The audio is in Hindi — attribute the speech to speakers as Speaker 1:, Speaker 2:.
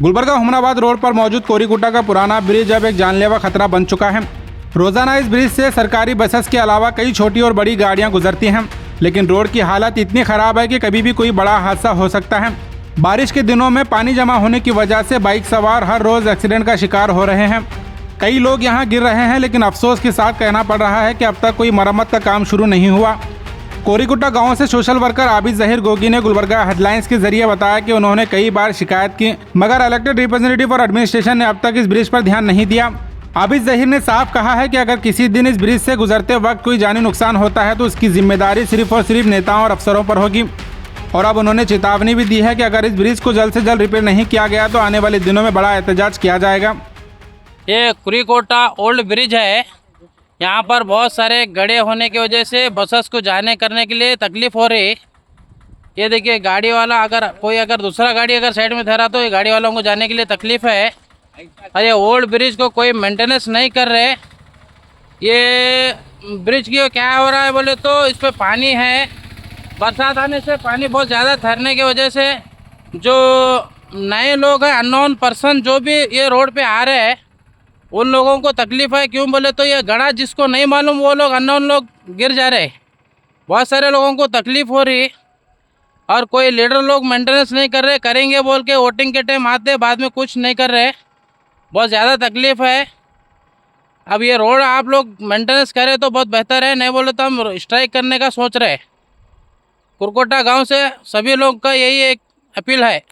Speaker 1: गुलबर्गा हुमनाबाद रोड पर मौजूद कोरीकुटा का पुराना ब्रिज अब एक जानलेवा खतरा बन चुका है। रोजाना इस ब्रिज से सरकारी बसेस के अलावा कई छोटी और बड़ी गाड़ियां गुजरती हैं, लेकिन रोड की हालत इतनी खराब है कि कभी भी कोई बड़ा हादसा हो सकता है। बारिश के दिनों में पानी जमा होने की वजह से बाइक सवार हर रोज एक्सीडेंट का शिकार हो रहे हैं। कई लोग यहां गिर रहे हैं, लेकिन अफसोस के साथ कहना पड़ रहा है कि अब तक कोई मरम्मत का काम शुरू नहीं हुआ। कोरीकुटा गांव से सोशल वर्कर आबिद जहीर गोगी ने गुलबर्गा हेडलाइंस के जरिए बताया कि उन्होंने कई बार शिकायत की, मगर इलेक्टेड रिप्रेजेंटेटिव और एडमिनिस्ट्रेशन ने अब तक इस ब्रिज पर ध्यान नहीं दिया। आबिद जहीर ने साफ कहा है कि अगर किसी दिन इस ब्रिज से गुजरते वक्त कोई जानी नुकसान होता है तो उसकी जिम्मेदारी सिर्फ और सिर्फ नेताओं और अफसरों पर होगी। और अब उन्होंने चेतावनी भी दी है कि अगर इस ब्रिज को जल्द से जल्द रिपेयर नहीं किया गया तो आने वाले दिनों में बड़ा एहतजाज किया जाएगा।
Speaker 2: ये कोरीकोटा ओल्ड ब्रिज है। यहाँ पर बहुत सारे गड्ढे होने की वजह से बसेस को जाने करने के लिए तकलीफ हो रही। ये देखिए, गाड़ी वाला अगर दूसरा गाड़ी अगर साइड में ठहरा तो ये गाड़ी वालों को जाने के लिए तकलीफ है। और ये ओल्ड ब्रिज को कोई मेंटेनेंस नहीं कर रहे। ये ब्रिज की क्या हो रहा है बोले तो इस पर पानी है, बरसात आने से पानी बहुत ज़्यादा ठहरने की वजह से जो नए लोग हैं, अननोन पर्सन जो भी ये रोड पे आ रहे हैं, उन लोगों को तकलीफ़ है। क्यों बोले तो ये गड़ा जिसको नहीं मालूम वो लोग, अननोन लोग गिर जा रहे। बहुत सारे लोगों को तकलीफ़ हो रही और कोई लीडर लोग मेंटेनेंस नहीं कर रहे। करेंगे बोल के वोटिंग के टाइम आते, बाद में कुछ नहीं कर रहे। बहुत ज़्यादा तकलीफ़ है। अब ये रोड आप लोग मेंटेनेंस करें तो बहुत बेहतर है, नहीं बोले तो हम स्ट्राइक करने का सोच रहे हैं। कोरीकोटा गांव से सभी लोग का यही एक अपील है।